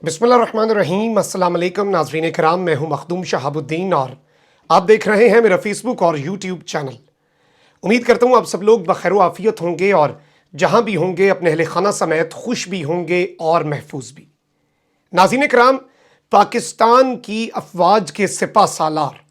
बिस्मिल्लाहिर्रहमानिर्रहीम। अस्सलाम वालेकुम नाज़रीन कराम, मैं हूं मखदूम शहाबुद्दीन और आप देख रहे हैं मेरा फेसबुक और यूट्यूब चैनल। उम्मीद करता हूं आप सब लोग बखैर आफियत होंगे और जहां भी होंगे अपने अहले खाना समेत खुश भी होंगे और महफूज भी। नाज़रीन कराम, पाकिस्तान की अफवाज के सिपा सालार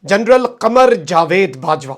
जनरल कमर जावेद बाजवा,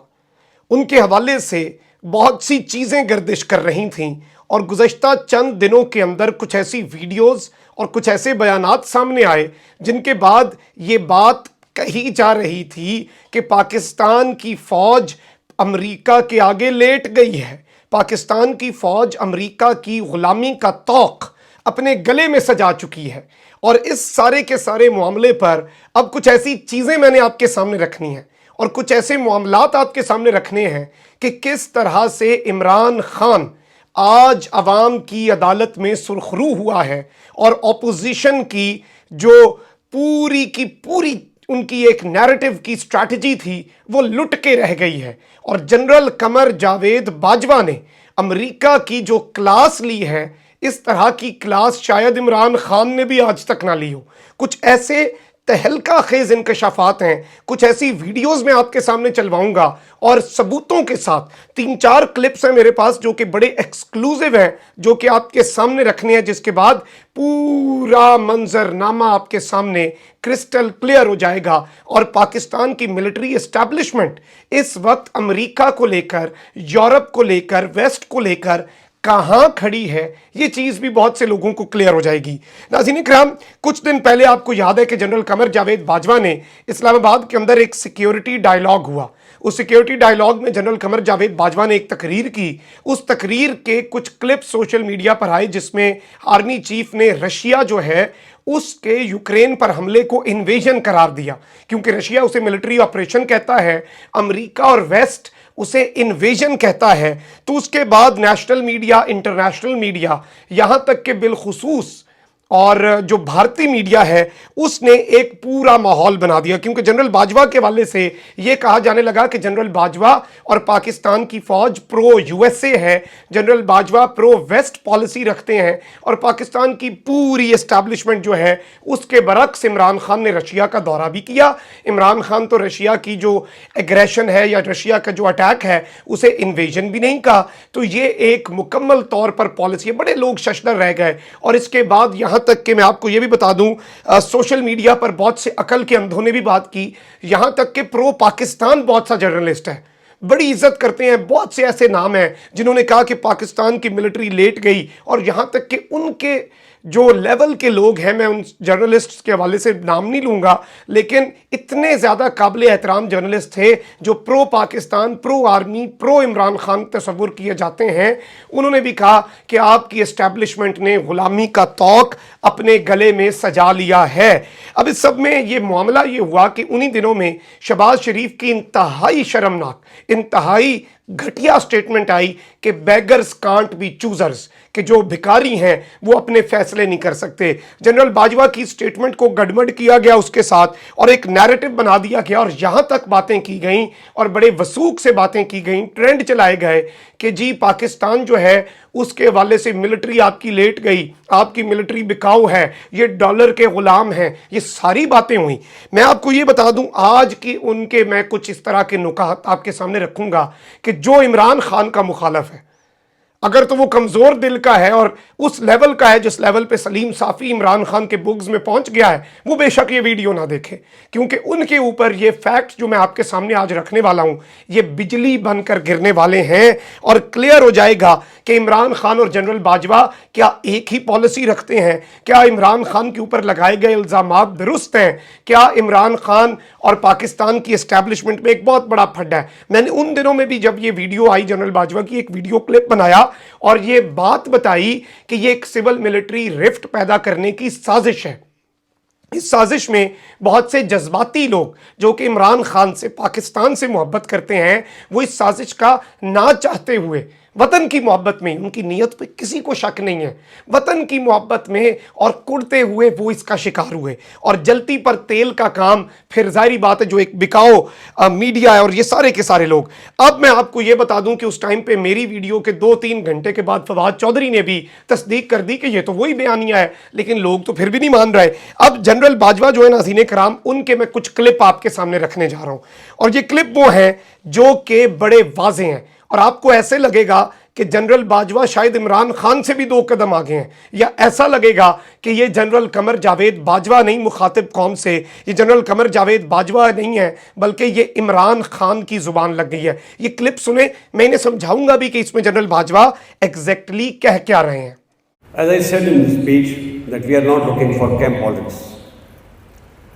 उनके हवाले से बहुत सी चीज़ें गर्दिश कर रही थीं और गुज़श्ता चंद दिनों के अंदर कुछ ऐसी वीडियोस और कुछ ऐसे बयानात सामने आए जिनके बाद ये बात कही जा रही थी कि पाकिस्तान की फ़ौज अमेरिका के आगे लेट गई है, पाकिस्तान की फ़ौज अमेरिका की ग़ुलामी का तौक अपने गले में सजा चुकी है। और इस सारे के सारे मामले पर अब कुछ ऐसी चीज़ें मैंने आपके सामने रखनी है और कुछ ऐसे मामलात आपके सामने रखने हैं कि किस तरह से इमरान खान आज अवाम की अदालत में सुरखरू हुआ है और ऑपोजिशन की जो पूरी की पूरी उनकी एक नैरेटिव की स्ट्रैटेजी थी वो लुट के रह गई है। और जनरल कमर जावेद बाजवा ने अमेरिका की जो क्लास ली है, इस तरह की क्लास शायद इमरान खान ने भी आज तक ना ली हो। कुछ ऐसे तहलका खेज इंकशाफात हैं, कुछ ऐसी वीडियोस मैं आपके सामने चलवाऊंगा और सबूतों के साथ 3-4 क्लिप्स हैं मेरे पास जो कि बड़े एक्सक्लूसिव हैं, जो कि आपके सामने रखने हैं, जिसके बाद पूरा मंजरनामा आपके सामने क्रिस्टल क्लियर हो जाएगा। और पाकिस्तान की मिलिट्री एस्टैब्लिशमेंट इस वक्त अमेरिका को लेकर, यूरोप को लेकर, वेस्ट को लेकर कहां खड़ी है, ये चीज भी बहुत से लोगों को क्लियर हो जाएगी। नाज़रीन इकराम, कुछ दिन पहले आपको याद है कि जनरल कमर जावेद बाजवा ने इस्लामाबाद के अंदर एक सिक्योरिटी डायलॉग हुआ। उस सिक्योरिटी डायलॉग में जनरल कमर जावेद बाजवा ने एक तकरीर की। उस तकरीर के कुछ क्लिप सोशल मीडिया पर आए जिसमें आर्मी चीफ ने रशिया जो है उसके यूक्रेन पर हमले को इन्वेजन करार दिया, क्योंकि रशिया उसे मिलिट्री ऑपरेशन कहता है, अमेरिका और वेस्ट उसे इन्वेजन कहता है। तो उसके बाद नेशनल मीडिया, इंटरनेशनल मीडिया, यहां तक कि बिलखुसूस और जो भारतीय मीडिया है उसने एक पूरा माहौल बना दिया, क्योंकि जनरल बाजवा के हवाले से यह कहा जाने लगा कि जनरल बाजवा और पाकिस्तान की फौज प्रो यूएसए है, general Bajwa pro west policy रखते हैं और पाकिस्तान की पूरी एस्टैब्लिशमेंट जो है उसके बरक्स इमरान खान ने रशिया का दौरा भी किया। इमरान खान तो रशिया की जो एग्रेशन है या रशिया का जो अटैक है उसे इन्वेजन भी नहीं कहा। तो ये एक मुकम्मल तौर पर पॉलिसी है। बड़े लोग शशदर रह गए। और इसके बाद यहां तक कि मैं आपको यह भी बता दूं, सोशल मीडिया पर बहुत से अकल के अंधों ने भी बात की, यहां तक कि प्रो पाकिस्तान बहुत सा जर्नलिस्ट है, बड़ी इज्जत करते हैं। बहुत से ऐसे नाम हैं जिन्होंने कहा कि पाकिस्तान की मिलिट्री लेट गई, और यहां तक कि उनके जो लेवल के लोग हैं, मैं उन जर्नलिस्ट के हवाले से नाम नहीं लूंगा, लेकिन इतने ज़्यादा काबिल एहतराम जर्नलिस्ट थे जो pro Pakistan, pro army, pro Imran Khan तस्वुर किए जाते हैं। उन्होंने भी कहा कि आपकी एस्टैब्लिशमेंट ने गुलामी का तौक अपने गले में सजा लिया है। अब इस सब में ये मामला ये हुआ कि उन्हीं दिनों में शहबाज शरीफ की इंतहाई शर्मनाक, इंतहाई घटिया स्टेटमेंट आई कि बेगर्स कांट बी चूजर्स, कि जो भिखारी हैं वो अपने फैसले नहीं कर सकते। जनरल बाजवा की स्टेटमेंट को गड़बड़ किया गया उसके साथ और एक नैरेटिव बना दिया गया और यहां तक बातें की गई और बड़े वसूख से बातें की गई, ट्रेंड चलाए गए कि जी पाकिस्तान जो है उसके हवाले से मिलिट्री आपकी लेट गई, आपकी मिलिट्री बिकाऊ है, ये डॉलर के गुलाम हैं, ये सारी बातें हुई। मैं आपको ये बता दूं, आज की उनके मैं कुछ इस तरह के नुकात आपके सामने रखूंगा कि जो इमरान खान का मुखालफ है, अगर तो वो कमज़ोर दिल का है और उस लेवल का है जिस लेवल पे सलीम साफ़ी इमरान खान के बुग्स में पहुंच गया है, वो बेशक ये वीडियो ना देखे, क्योंकि उनके ऊपर ये फैक्ट जो मैं आपके सामने आज रखने वाला हूं ये बिजली बनकर गिरने वाले हैं और क्लियर हो जाएगा कि इमरान खान और जनरल बाजवा क्या एक ही पॉलिसी रखते हैं, क्या इमरान खान के ऊपर लगाए गए इल्ज़ामात दुरुस्त हैं, क्या इमरान खान और पाकिस्तान की एस्टैब्लिशमेंट में एक बहुत बड़ा फड्डा है। मैंने उन दिनों में भी जब ये वीडियो आई जनरल बाजवा की, एक वीडियो क्लिप बनाया और ये बात बताई कि ये एक सिविल मिलिट्री रिफ्ट पैदा करने की साजिश है। इस साजिश में बहुत से जज्बाती लोग जो कि इमरान खान से, पाकिस्तान से मोहब्बत करते हैं, वो इस साजिश का ना चाहते हुए वतन की मोहब्बत में, उनकी नीयत पे किसी को शक नहीं है, वतन की मोहब्बत में और कुड़ते हुए वो इसका शिकार हुए। और जलती पर तेल का काम, फिर जाहिर बात है जो एक बिकाओ मीडिया है और ये सारे के सारे लोग। अब मैं आपको ये बता दूं कि उस टाइम पे मेरी वीडियो के 2-3 घंटे के बाद फवाद चौधरी ने भी तस्दीक कर दी कि ये तो वही बयानिया है, लेकिन लोग तो फिर भी नहीं मान रहे। अब जनरल बाजवा जो है नाज़रीन कराम, उनके मैं कुछ क्लिप आपके सामने रखने जा रहा हूं, और ये क्लिप वो है जो कि बड़े वाजे हैं और आपको ऐसे लगेगा कि जनरल बाजवा शायद इमरान खान से भी 2 कदम आगे हैं, या ऐसा लगेगा कि ये जनरल कमर जावेद बाजवा नहीं मुखातिब कौम से, ये जनरल कमर जावेद बाजवा नहीं है बल्कि ये इमरान खान की जुबान लग गई है। ये क्लिप सुने, मैं इन्हें समझाऊंगा भी कि इसमें जनरल बाजवा एग्जैक्टली कह क्या रहे हैं। As I said in the speech that we are not looking for camp politics.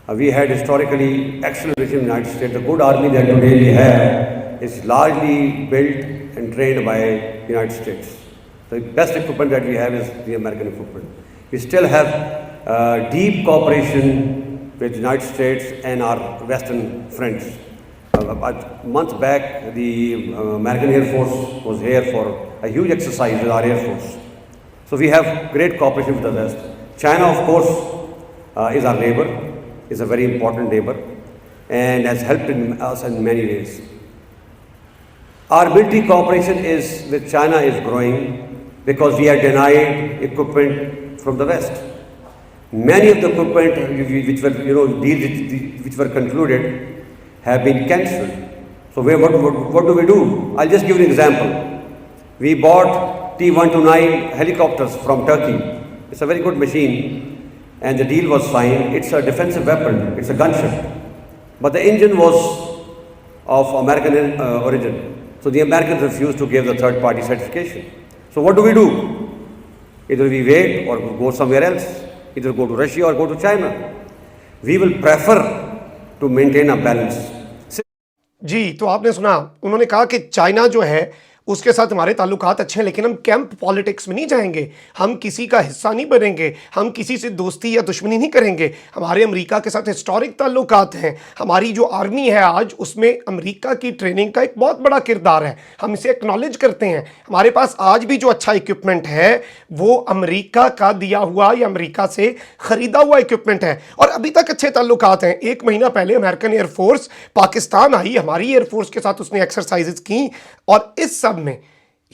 We had historically excellent regime in the United States. The good army that today we have is largely built and trained by the United States. The best equipment that we have is the American equipment. We still have deep cooperation with the United States and our Western friends. Months back, the American Air Force was here for a huge exercise with our Air Force. So we have great cooperation with the West. China, of course, is our neighbor, is a very important neighbor, and has helped us in many ways. Our military cooperation with China is growing because we are denied equipment from the West. Many of the equipment which were, deals which were concluded have been cancelled. So what do we do? I'll just give you an example. We bought T-129 helicopters from Turkey. It's a very good machine, and the deal was signed. It's a defensive weapon. It's a gunship, but the engine was of American origin. So the Americans refused to give the third-party certification. So what do? Either we wait or go somewhere else. Either go to Russia or go to China. We will prefer to maintain a balance. जी, तो आपने सुना, उन्होंने कहा कि China जो है उसके साथ हमारे ताल्लुकात अच्छे हैं, लेकिन हम कैंप पॉलिटिक्स में नहीं जाएंगे, हम किसी का हिस्सा नहीं बनेंगे, हम किसी से दोस्ती या दुश्मनी नहीं करेंगे। हमारे अमेरिका के साथ हिस्टोरिक ताल्लुकात हैं, हमारी जो आर्मी है आज उसमें अमेरिका की ट्रेनिंग का एक बहुत बड़ा किरदार है, हम इसे एक्नॉलेज करते हैं। हमारे पास आज भी जो अच्छा इक्विपमेंट है वो अमेरिका का दिया हुआ या अमेरिका से ख़रीदा हुआ इक्विपमेंट है, और अभी तक अच्छे ताल्लुकात हैं। 1 महीना पहले अमेरिकन एयरफोर्स पाकिस्तान आई, हमारी एयरफोर्स के साथ उसने एक्सरसाइजेस की, और इस सब में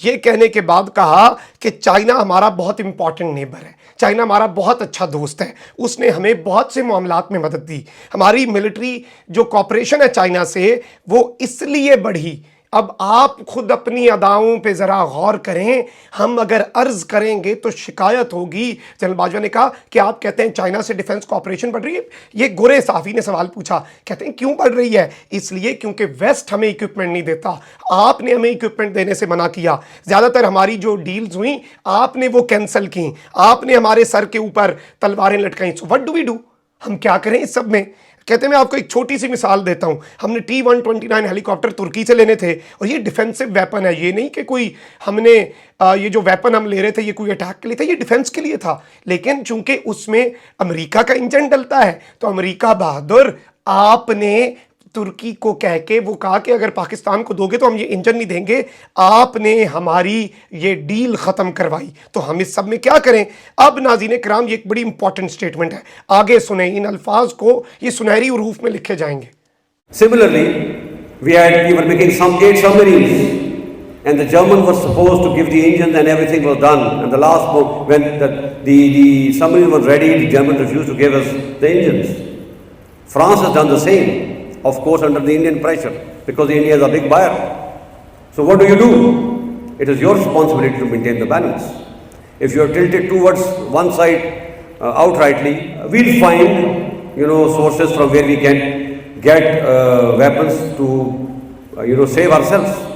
ये कहने के बाद कहा कि चाइना हमारा बहुत इंपॉर्टेंट नेबर है, चाइना हमारा बहुत अच्छा दोस्त है, उसने हमें बहुत से मामलात में मदद दी। हमारी मिलिट्री जो कॉपरेशन है चाइना से वो इसलिए बढ़ी। अब आप खुद अपनी अदाओं पे ज़रा गौर करें, हम अगर अर्ज़ करेंगे तो शिकायत होगी। जनरल बाजवा ने कहा कि आप कहते हैं चाइना से डिफेंस कॉपरेशन बढ़ रही है। ये गोरे साफ़ी ने सवाल पूछा, कहते हैं क्यों बढ़ रही है? इसलिए क्योंकि वेस्ट हमें इक्विपमेंट नहीं देता, आपने हमें इक्विपमेंट देने से मना किया। ज़्यादातर हमारी जो डील्स हुई आपने वो कैंसिल की, आपने हमारे सर के ऊपर तलवारें लटकाई। So what do we do? हम क्या करें इस सब में? कहते हैं मैं आपको एक छोटी सी मिसाल देता हूं, हमने T-129 हेलीकॉप्टर तुर्की से लेने थे, और ये डिफेंसिव वेपन है, ये नहीं कि कोई हमने ये जो वेपन हम ले रहे थे ये कोई अटैक के लिए था, ये डिफेंस के लिए था। लेकिन चूंकि उसमें अमेरिका का इंजन डलता है तो अमेरिका बहादुर, आपने तुर्की को कह के वो कहा कि अगर पाकिस्तान को दोगे तो हम ये इंजन नहीं देंगे, आपने हमारी ये डील ख़त्म करवाई। तो हम इस सब में क्या करें? अब नाज़रीन कराम ये एक बड़ी इंपॉर्टेंट स्टेटमेंट है, आगे सुने, इन अल्फाज को ये सुनहरी हरूफ में लिखे जाएंगे। Similarly, we were making some 8 submarines, and the Germans were supposed to give the engines and everything was done. And the last moment, when the submarine was ready, the Germans refused to give us the engines. France has done the same. Of course, under the Indian pressure, because India is a big buyer. So what do? It is your responsibility to maintain the balance. If you are tilted towards one side outrightly, we'll find sources from where we can get weapons to save ourselves.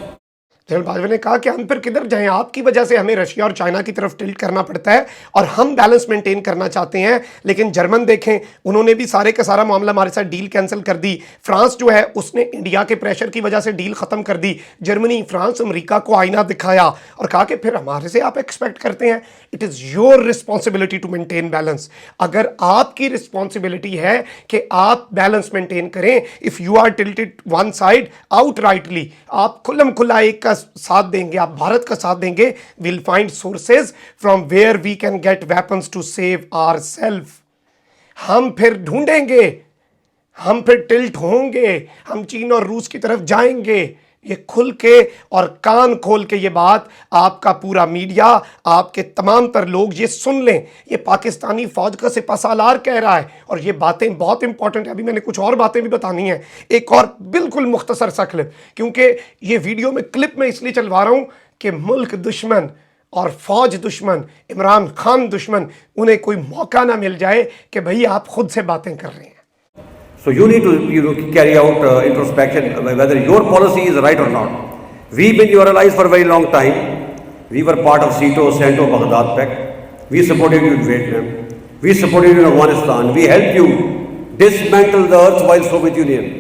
General Bajwa ने कहा कि हम फिर किधर जाएं, आपकी वजह से हमें रशिया और चाइना की तरफ टिल्ट करना पड़ता है और हम बैलेंस मेंटेन करना चाहते हैं। लेकिन जर्मन देखें, उन्होंने भी सारे का सारा मामला हमारे साथ डील कैंसिल कर दी। फ्रांस जो है उसने इंडिया के प्रेशर की वजह से डील खत्म कर दी। जर्मनी, फ्रांस, अमेरिका को आईना दिखाया और कहा कि फिर हमारे से आप एक्सपेक्ट करते हैं। It is your responsibility to maintain balance. अगर आपकी रिस्पॉन्सिबिलिटी है कि आप बैलेंस मेंटेन करें, if you are tilted one side outrightly, आप खुल्लम खुल्ला एक का का साथ देंगे, आप भारत का साथ देंगे, will find sources from where we can get weapons to save our self. हम फिर ढूंढेंगे, हम फिर टिल्ट होंगे, हम चीन और रूस की तरफ जाएंगे। ये खुल के और कान खोल के ये बात आपका पूरा मीडिया, आपके तमाम तर लोग ये सुन लें। ये पाकिस्तानी फौज का सिपहसालार कह रहा है और ये बातें बहुत इंपॉर्टेंट है। अभी मैंने कुछ और बातें भी बतानी है, एक और बिल्कुल मुख्तसर सा क्लिप, क्योंकि ये वीडियो में क्लिप में इसलिए चलवा रहा हूं कि मुल्क दुश्मन और फौज दुश्मन, इमरान खान दुश्मन, उन्हें कोई मौका ना मिल जाए कि भाई आप खुद से बातें कर रहे हैं। So you need to carry out introspection whether your policy is right or not. We've been your allies for a very long time. We were part of SEATO, CENTO, Baghdad Pact. We supported you in Vietnam. We supported you in Afghanistan. We helped you dismantle the erstwhile Soviet Union.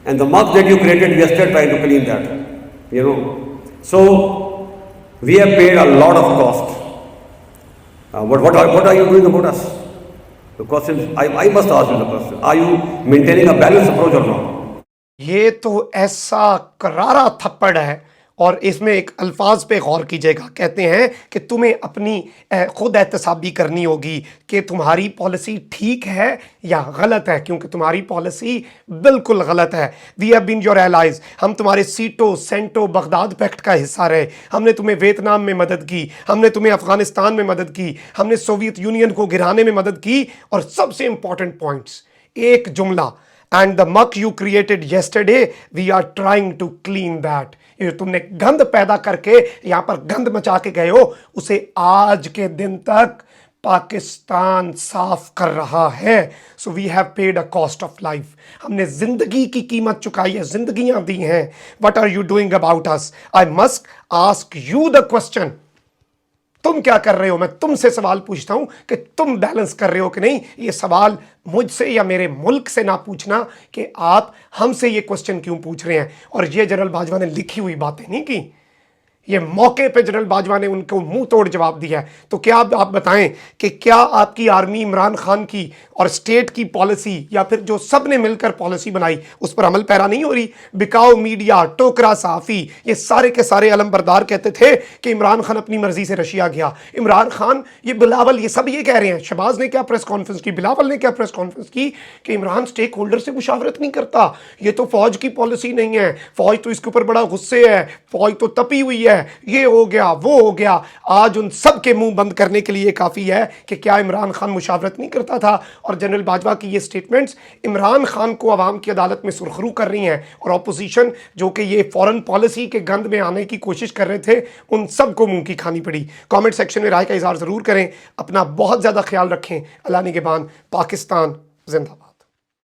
And the muck that you created, we are still trying to clean that. You know. So we have paid a lot of cost. What are you doing about us? The question, I must ask you the question, are you maintaining a balanced approach or not? ये तो ऐसा करारा थप्पड़ है और इसमें एक अल्फाज पे गौर कीजिएगा। कहते हैं कि तुम्हें अपनी खुद एहतसाबी करनी होगी कि तुम्हारी पॉलिसी ठीक है या गलत है, क्योंकि तुम्हारी पॉलिसी बिल्कुल गलत है। We have been your allies, हम तुम्हारे सीटो, सेंटो, बगदाद पैक्ट का हिस्सा रहे। हमने तुम्हें वियतनाम में मदद की, हमने तुम्हें अफगानिस्तान में मदद की, हमने सोवियत यूनियन को गिराने में मदद की। और सबसे इंपॉर्टेंट पॉइंट्स, एक जुमला, and the muck you created yesterday we are trying to clean that. ये तुमने गंद पैदा करके यहां पर गंद मचा के गए हो, उसे आज के दिन तक पाकिस्तान साफ कर रहा है। So we have paid a cost of life, हमने जिंदगी की कीमत चुकाई है, जिंदगियां दी हैं। What are you doing about us? I must ask you the question, तुम क्या कर रहे हो? मैं तुमसे सवाल पूछता हूं कि तुम बैलेंस कर रहे हो कि नहीं। ये सवाल मुझसे या मेरे मुल्क से ना पूछना कि आप हमसे ये क्वेश्चन क्यों पूछ रहे हैं। और ये जनरल बाजवा ने लिखी हुई बातें नहीं की, ये मौके पे जनरल बाजवा ने उनको मुंह तोड़ जवाब दिया है। तो क्या आप बताएं कि क्या आपकी आर्मी इमरान खान की और स्टेट की पॉलिसी या फिर जो सब ने मिलकर पॉलिसी बनाई उस पर अमल पैरा नहीं हो रही? बिकाऊ मीडिया, टोकरा साफी, ये सारे के सारे अलमबरदार कहते थे कि इमरान खान अपनी मर्जी से रशिया गया। इमरान खान, ये बिलावल, ये सब ये कह रहे हैं। शहबाज ने क्या प्रेस कॉन्फ्रेंस की, बिलावल ने क्या प्रेस कॉन्फ्रेंस की कि इमरान स्टेक होल्डर से मुशावरत नहीं करता, ये तो फौज की पॉलिसी नहीं है, फौज तो इसके ऊपर बड़ा गुस्से है, फौज तो तपी हुई है, ये हो गया, वो हो गया। आज उन सब के मुंह बंद करने के लिए काफी है कि क्या इमरान खान मुशावरत नहीं करता था। और जनरल बाजवा की ये स्टेटमेंट्स इमरान खान को अवाम की अदालत में सुरखरू कर रही हैं। और ऑपोजिशन जो कि ये फॉरेन पॉलिसी के गंद में आने की कोशिश कर रहे थे, उन सब को मुंह की खानी पड़ी। कमेंट सेक्शन में राय का इजहार जरूर करें। अपना बहुत ज्यादा ख्याल रखें। अल्लाह निगहबान। पाकिस्तान जिंदाबाद।